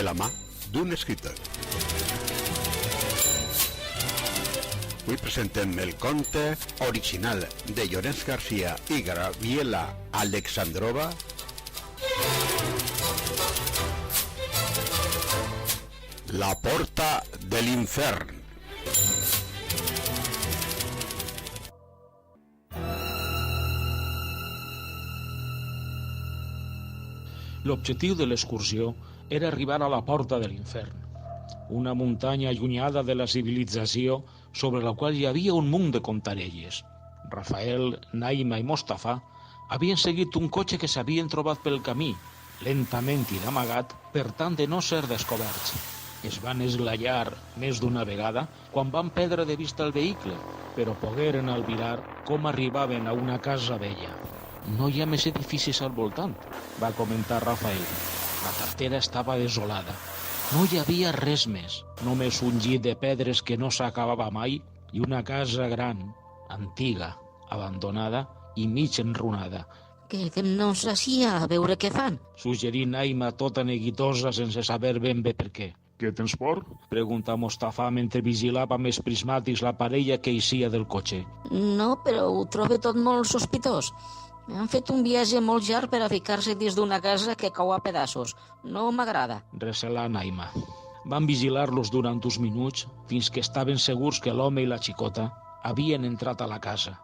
de la mà d'un escriptor. Avui presentem el conte original de Llorenç Garcia i Gabriela Alexandrova, La porta de l'infern. L'objectiu de l'excursió era arribar a la porta de l'infern, una muntanya allunyada de la civilització sobre la qual hi havia un munt de contarelles. Rafael, Naima i Mostafa havien seguit un cotxe que s'havien trobat pel camí, lentament i d'amagat, per tant de no ser descoberts. Es van esglaiar més d'una vegada quan van perdre de vista el vehicle, però pogueren albirar com arribaven a una casa vella. «No hi ha més edificis al voltant», va comentar Rafael. La cartera estava desolada. No hi havia res més, només un llit de pedres que no s'acabava mai i una casa gran, antiga, abandonada i mig enrunada. «Quedem-nos així a veure què fan», suggerí Naima tota neguitosa sense saber ben bé per què. Què tens por? Pregunta Mostafa mentre vigilava amb els prismàtics la parella que eixia del cotxe. «No, però ho trobo tot molt sospitós. Han fet un viatge molt llarg per a ficar-se dins d'una casa que cau a pedaços. No m'agrada», recelà Naima. Van vigilar-los durant uns minuts fins que estaven segurs que l'home i la xicota havien entrat a la casa.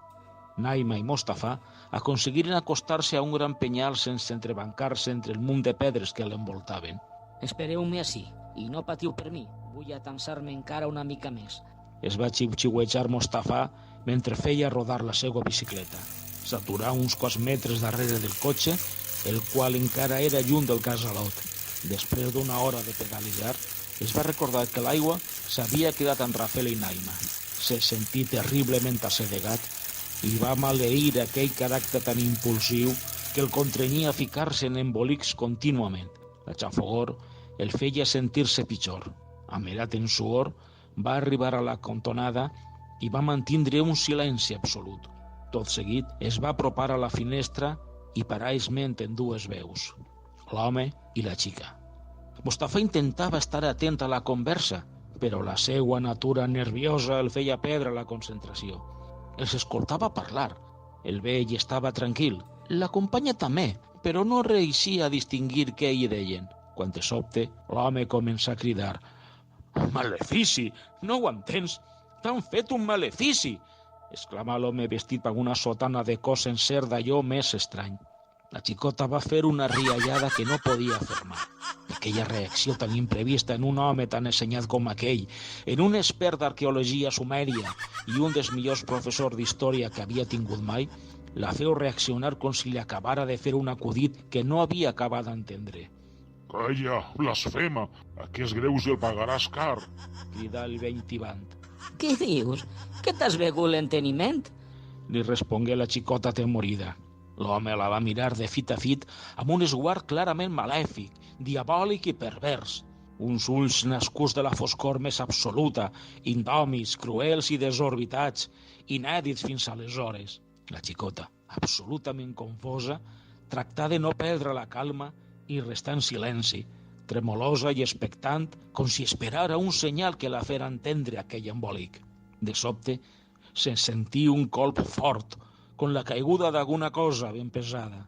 Naima i Mostafa aconseguiren acostar-se a un gran penyal sense entrebancar-se entre el munt de pedres que l'envoltaven. «Espereu-me així, i no patiu per mi. Vull atansar-me encara una mica més», es va xiuxiuejar Mostafa mentre feia rodar la seva bicicleta. S'aturà uns quants metres darrere del cotxe, el qual encara era lluny del casalot. Després d'una hora de pedalejar, es va recordar que l'aigua s'havia quedat amb Rafael i Naima. Se sentí terriblement assedegat i va maleir aquell caràcter tan impulsiu que el contranyia a ficar-se en embolics contínuament. La xafogor el feia sentir-se pitjor. Amerat en suor, va arribar a la cantonada i va mantindre un silenci absolut. Tot seguit es va apropar a la finestra i paraixment en dues veus, l'home i la xica. Mostafa intentava estar atent a la conversa, però la seua natura nerviosa el feia perdre la concentració. Els escoltava parlar. El vell estava tranquil. La companya també, però no reeixia a distingir què hi deien. Quan de sobte l'home comença a cridar: «Malefici! No ho entens? T'han fet un malefici!» exclamà l'home vestit amb una sotana de cos sencer d'allò més estrany. La xicota va fer una riallada que no podia afirmar. Aquella reacció tan imprevista en un home tan assenyat com aquell, en un expert d'arqueologia sumèria i un dels millors professors d'història que havia tingut mai, la feu reaccionar com si li acabara de fer un acudit que no havia acabat d'entendre. «Calla, blasfema! Aquest greuge el pagaràs car!» cridà el vell tibant. «Què dius? Que t'has begut l'enteniment?» li respongué la xicota atemorida. L'home la va mirar de fit a fit amb un esguard clarament malèfic, diabòlic i pervers. Uns ulls nascuts de la foscor més absoluta, indòmits, cruels i desorbitats, inèdits fins aleshores. La xicota, absolutament confosa, tractà de no perdre la calma i restar en silenci, tremolosa i expectant, com si esperara un senyal que la fera entendre aquell embolic. De sobte, se sentí un colp fort, com la caiguda d'alguna cosa ben pesada.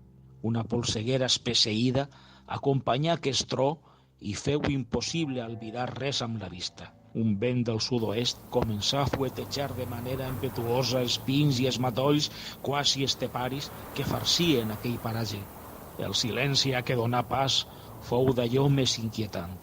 Una polseguera espesseïda acompanyà aquest tro i feu impossible albirar res amb la vista. Un vent del sud-oest començà a fuetejar de manera impetuosa els pins i els matolls quasi esteparis que farcien aquell paratge. El silenci a què donà pas fou d'allò més inquietant.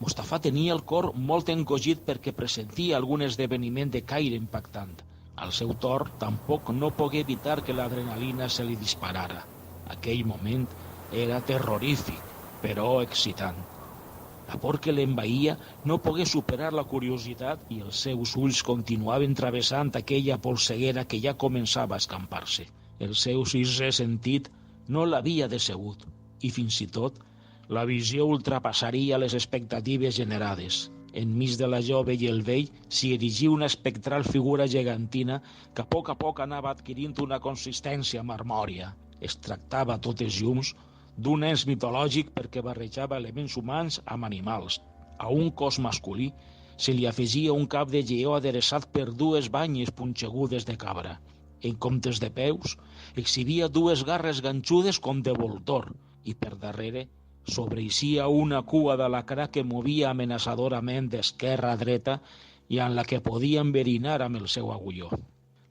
Mostafa tenia el cor molt encogit perquè pressentia algun esdeveniment de caire impactant. Al seu torn, tampoc no pogué evitar que l'adrenalina se li disparara. Aquell moment era terrorífic, però excitant. La por que l'envaïa no pogué superar la curiositat i els seus ulls continuaven travessant aquella polseguera que ja començava a escampar-se. El seu sisè sentit no l'havia decebut i fins i tot la visió ultrapassaria les expectatives generades. Enmig de la jove i el vell s'hi erigia una espectral figura gegantina que a poc anava adquirint una consistència marmòria. Es tractava a totes llums d'un ens mitològic perquè barrejava elements humans amb animals. A un cos masculí se li afegia un cap de lleó adereçat per dues banyes punxegudes de cabra. En comptes de peus, exhibia dues garres ganxudes com de voltor i per darrere sobreeixia una cua d'alacrà que movia amenaçadorament d'esquerra a dreta i en la que podia enverinar amb el seu agulló.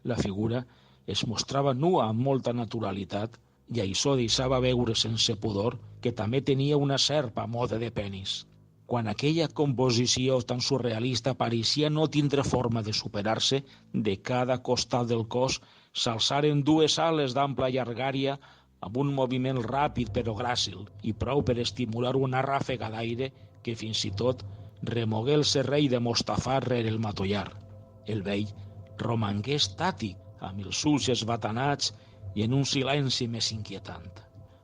La figura es mostrava nua amb molta naturalitat i això deixava veure sense pudor que també tenia una serp a mode de penis. Quan aquella composició tan surrealista pareixia no tindre forma de superar-se, de cada costat del cos s'alçaren dues ales d'ampla llargària amb un moviment ràpid però gràcil i prou per estimular una ràfega d'aire que fins i tot remogué el serrell de Mostafà rere el matollar. El vell romangué estàtic, amb els ulls esbatanats i en un silenci més inquietant.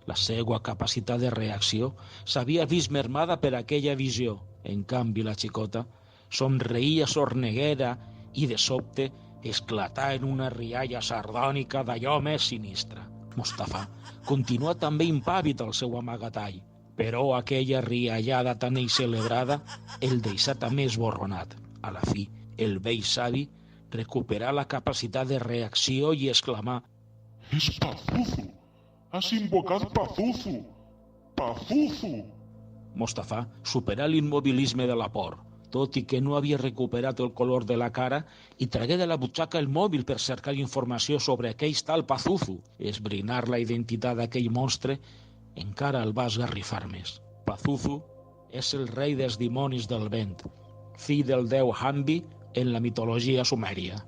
La seva capacitat de reacció s'havia vist mermada per aquella visió. En canvi, la xicota somreïa sorneguera i, de sobte, esclatà en una rialla sardònica d'allò més sinistra. Mostafà continuà també impàvid al seu amagatall, però aquella riallada tan celebrada el deixà també esborronat. A la fi, el vell savi recuperà la capacitat de reacció i exclamà: És Pazuzu! Has invocat Pazuzu! Pazuzu! Mostafà superà l'immobilisme de la por, tot i que no havia recuperat el color de la cara, i tragué de la butxaca el mòbil per cercar informació sobre aquell tal Pazuzu. Esbrinar la identitat d'aquell monstre encara el va esgarrifar més. Pazuzu és el rei dels dimonis del vent, fill del déu Hambi en la mitologia sumèria.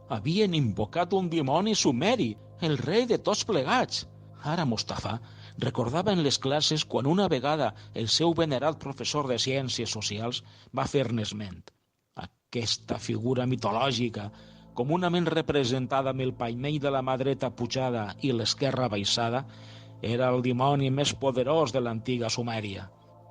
Havien invocat un dimoni sumeri, el rei de tots plegats. Ara Mostafà recordava en les classes quan una vegada el seu venerat professor de ciències socials va fer-ne esment. Aquesta figura mitològica, comunament representada amb el paimell de la mà dreta pujada i l'esquerra baixada, era el dimoni més poderós de l'antiga Sumèria,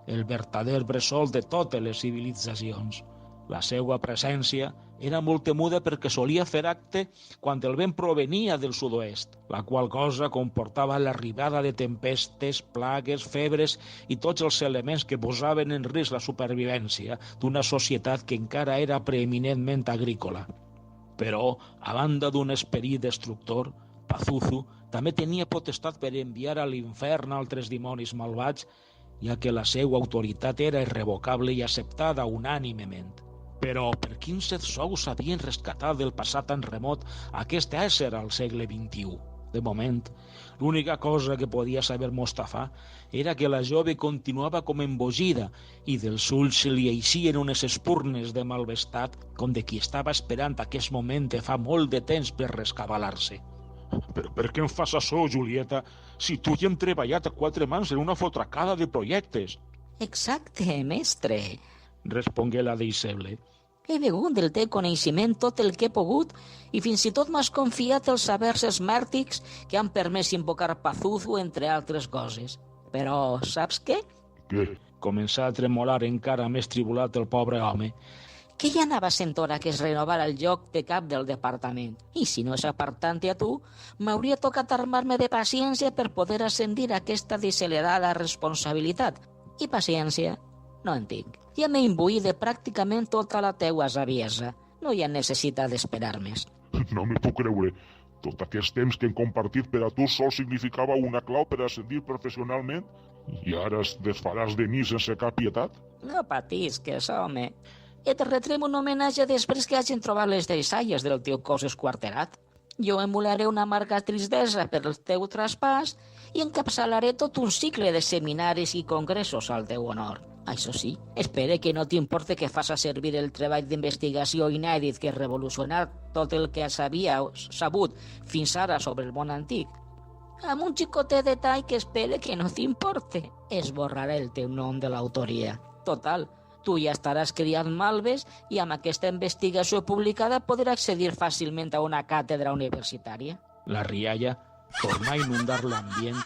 el vertader bressol de totes les civilitzacions. La seva presència era molt temuda perquè solia fer acte quan el vent provenia del sud-oest, la qual cosa comportava l'arribada de tempestes, plagues, febres i tots els elements que posaven en risc la supervivència d'una societat que encara era preeminentment agrícola. Però, a banda d'un esperit destructor, Pazuzu també tenia potestat per enviar a l'infern altres dimonis malvats, ja que la seva autoritat era irrevocable i acceptada unànimement. Però per quins sous havien rescatat del passat tan remot aquest ésser al segle XXI? De moment, l'única cosa que podia saber Mostafà era que la jove continuava com embogida i dels ulls se li eixien unes espurnes de malvestat com de qui estava esperant aquest moment de fa molt de temps per rescabalar-se. Però per què em fas això, Julieta, si tu hi hem treballat a quatre mans en una fotracada de projectes? Exacte, mestre. Respongué la deixeble. He begut del teu coneixement tot el que he pogut i fins i tot m'has confiat els sabers esmèrtics que han permès invocar Pazuzu, entre altres coses. Però, saps què? Què? Començà a tremolar encara més tribulat el pobre home. Que ja anava sent hora que es renovara el lloc de cap del departament. I si no és apartant-te a tu, m'hauria tocat armar-me de paciència per poder ascendir aquesta decelerada responsabilitat. I paciència no en tinc. Ja m'he imbuït de pràcticament tota la teua saviesa. No hi ha necessitat d'esperar més. No m'hi puc creure. Tot aquest temps que hem compartit per a tu sol significava una clau per ascendir professionalment i ara es desfaràs de mi sense cap pietat? No patisques, home. Et retrem un homenatge després que hagin trobat les deixalles del teu cos esquarterat. Jo emularé una amarga tristesa per el teu traspàs i encapçalaré tot un cicle de seminaris i congressos al teu honor. Això sí, espere que no t'importe que faça servir el treball d'investigació inèdit que revolucionar tot el que s'havia sabut fins ara sobre el món antic. Amb un xicotet detall que espere que no t'importe, esborraré el teu nom de l'autoria. Total, tu ja estaràs criant malves i amb aquesta investigació publicada podràs accedir fàcilment a una càtedra universitària. La rialla tornà a inundar l'ambient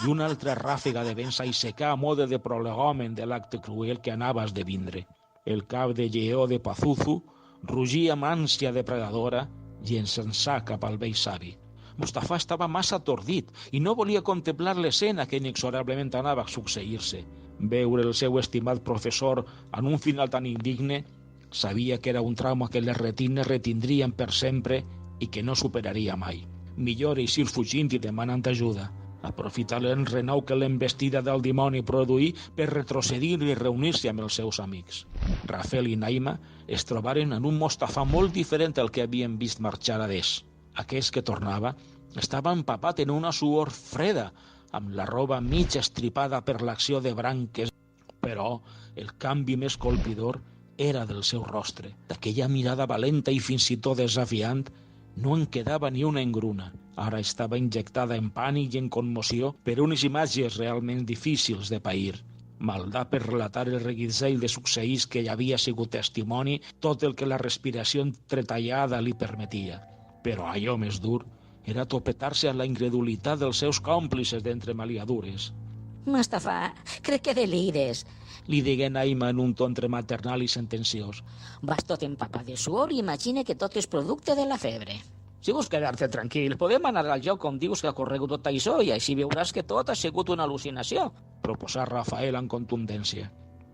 i una altra ràfega de vent s'aixecà a mode de prolegomen de l'acte cruel que anava a esdevindre. El cap de lleó de Pazuzu rugia amb ànsia depredadora i encensà cap al vell savi. Mustafà estava massa atordit i no volia contemplar l'escena que inexorablement anava a succeir-se. Veure el seu estimat professor en un final tan indigne, sabia que era un trauma que les retines retindrien per sempre i que no superaria mai. Millor eixir fugint i demanant ajuda. Aprofitar l'enrenou que l'embestida del dimoni produí per retrocedir i reunir-se amb els seus amics. Rafael i Naima es trobaren en un Mustafà molt diferent al que havien vist marxar a Des. Aquest que tornava estava empapat en una suor freda, amb la roba mig estripada per l'acció de branques. Però el canvi més colpidor era del seu rostre. D'aquella mirada valenta i fins i tot desafiant no en quedava ni una engruna. Ara estava injectada en pànic i en commoció per unes imatges realment difícils de pair. Maldà per relatar el reguitzell de succeïts que hi havia sigut testimoni tot el que la respiració entretallada li permetia. Però allò més dur era topetar-se a la incredulitat dels seus còmplices d'entremaliadures. Mustafà, crec que delires. Li digué Naima en un to entre maternal i sentenciós. Vas tot empapat de suor i imagina que tot és producte de la febre. Si vols quedar-te tranquil, podem anar al lloc on dius que ha corregut tot això i així veuràs que tot ha sigut una al·lucinació, proposà Rafael amb contundència.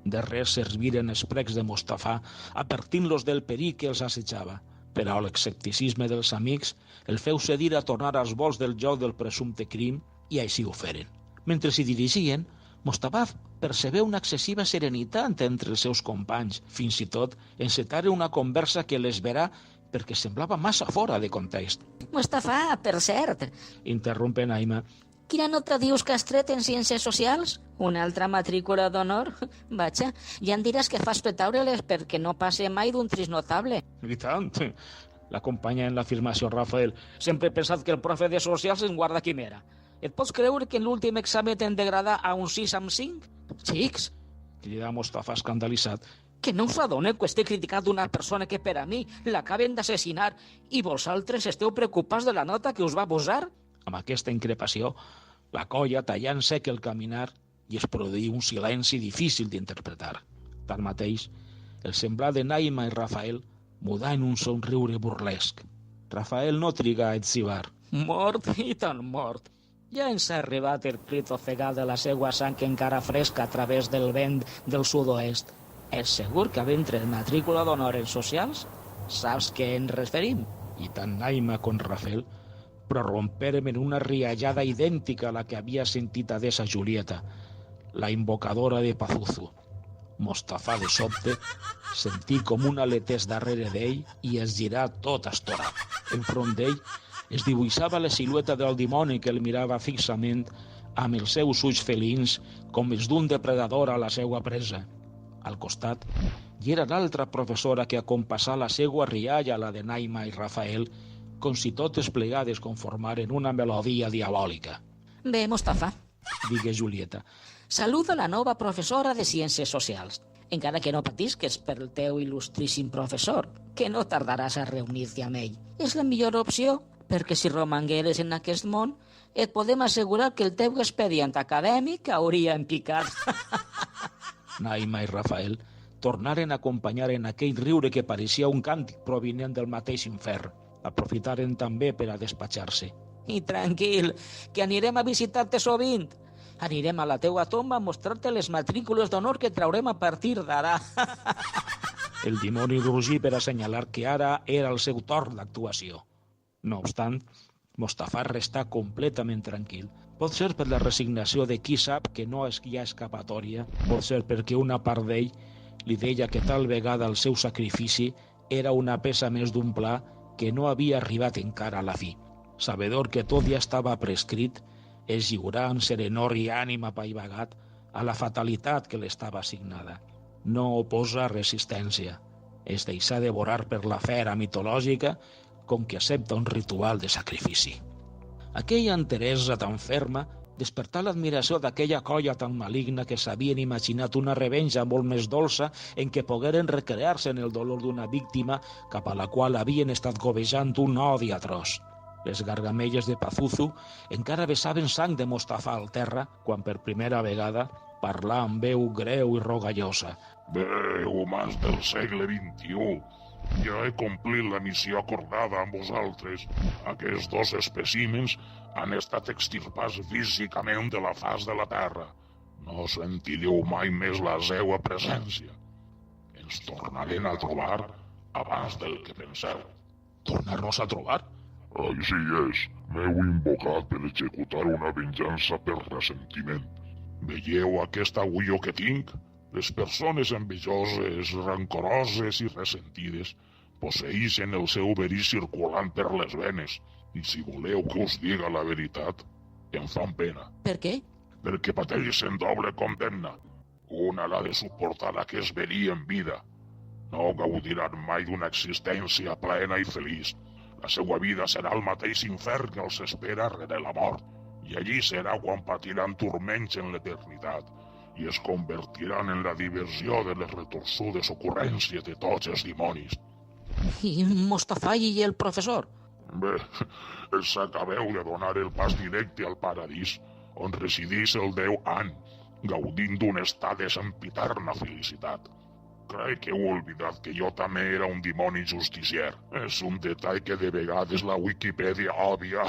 De res serviren els precs de Mustafà, advertint-los del perill que els assetjava. Però l'escepticisme dels amics el feu cedir a tornar als vols del joc del presumpte crim i així ho feren. Mentre s'hi dirigien, Mustafà percebé una excessiva serenitat entre els seus companys. Fins i tot encetaren una conversa que l'esverà perquè semblava massa fora de context. Mustafà, per cert, Interrompe Naima. quina nota dius que has tret en Ciències Socials? Una altra matrícula d'honor? Vaja, ja em diràs que fas petaure-les perquè no passe mai d'un trist notable. I tant, l'acompanya en l'afirmació Rafael. Sempre he pensat que el profe de socials en guarda quimera. Et pots creure que en l'últim examen t'han degradar a un 6 amb 5? Xics, crida Mustafà escandalitzat, que no us adoneu que estic criticant una persona que per a mi l'acaben d'assassinar i vosaltres esteu preocupats de la nota que us va posar? Amb aquesta increpació, la colla tallant sec el caminar i es produí un silenci difícil d'interpretar. Tanmateix, el semblat de Naima i Rafael mudà en un somriure burlesc. Rafael no trigà a etzibar. Mort i tan mort. Ja ens ha arribat el crit ofegat de la seva sang encara fresca a través del vent del sud-oest. És segur que havent tret matrícula d'honor en socials, saps què ens referim? I tant Naima com Rafael prorromperen en una riallada idèntica a la que havia sentit a Dessa Julieta, la invocadora de Pazuzu. Mustafà, de sobte, sentí com un aletès darrere d'ell i es girà tot estorat. Enfront d'ell es dibuixava la silueta del dimoni que el mirava fixament amb els seus ulls felins com els d'un depredador a la seva presa. Al costat hi era l'altra professora que acompassà la seva rialla a la de Naima i Rafael com si totes plegades conformaren una melodia diabòlica. Bé, Mustafà, Digué Julieta. saluda la nova professora de Ciències Socials. Encara que no patisques pel teu il·lustríssim professor, que no tardaràs a reunir-te amb ell. És la millor opció, perquè si romangueres en aquest món, et podem assegurar que el teu expedient acadèmic hauria empicat. Naima i Rafael tornaren a acompanyar en aquell riure que pareixia un càntic provinent del mateix infern. Aprofitaren també per a despatxar-se. I tranquil, que anirem a visitar-te sovint. Anirem a la teua tomba a mostrar-te les matrícules d'honor que traurem a partir d'ara. El dimoni rugí per assenyalar que ara era el seu torn d'actuació. No obstant, Mustafà restà completament tranquil. Pot ser per la resignació de qui sap que no hi ha escapatòria, pot ser perquè una part d'ell li deia que tal vegada el seu sacrifici era una peça més d'un pla que no havia arribat encara a la fi. Sabedor que tot ja estava prescrit, es lliurà amb serenor i ànima apaivagat a la fatalitat que l'estava assignada. No oposa resistència. Es deixà devorar per la fera mitològica com que accepta un ritual de sacrifici. Aquella enteresa tan ferma despertà l'admiració d'aquella colla tan maligna que s'havien imaginat una revenja molt més dolça en què pogueren recrear-se en el dolor d'una víctima cap a la qual havien estat covejant un odi atroç. Les gargamelles de Pazuzu encara vessaven sang de Mustafà al terra quan per primera vegada parlà amb veu greu i rogallosa. Bé, humans del segle XXI, Ja he complit la missió acordada amb vosaltres. Aquests 2 espècimens han estat extirpats físicament de la faç de la terra. No sentireu mai més la seua presència. Ens tornarem a trobar abans del que penseu. Tornar-nos a trobar? Així és. M'heu invocat per executar una venjança per ressentiment. Veieu aquest agulló que tinc? Les persones envejoses, rancoroses i ressentides posseeixen el seu verí circulant per les venes. I si voleu que us diga la veritat, em fan pena. Per què? Perquè pateixen doble condemna. Una l'ha de suportar aquest verí en vida. No gaudiran mai d'una existència plena i feliç. La seva vida serà el mateix infern que els espera rere la mort. I allí serà quan patiran turments en l'eternitat i es convertiran en la diversió de les retorçudes ocurrències de tots els dimonis. I Mostafà i el professor? Bé, els acabeu de donar el pas directe al paradís, on resideix el déu An, gaudint d'un estat de sempiterna felicitat. Crec que heu oblidat que jo també era un dimoni justicier. És un detall que de vegades la Wikipedia òbvia.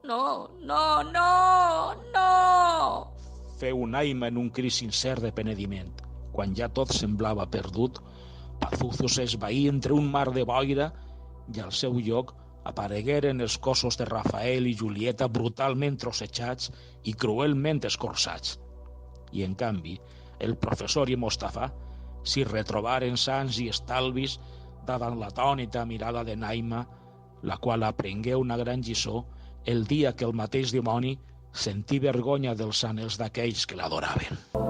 No, no, no, no! Feu un aima en un crit sincer de penediment. Quan ja tot semblava perdut, Pazuzu s'esvaí entre un mar de boira i al seu lloc aparegueren els cossos de Rafael i Julieta brutalment trossejats i cruelment escorçats. I, en canvi, el professor i Mostafà s'hi retrobaren sans i estalvis davant l'atònita mirada de Naima, la qual aprengué una gran lliçó el dia que el mateix dimoni sentí vergonya dels anhels d'aquells que l'adoraven.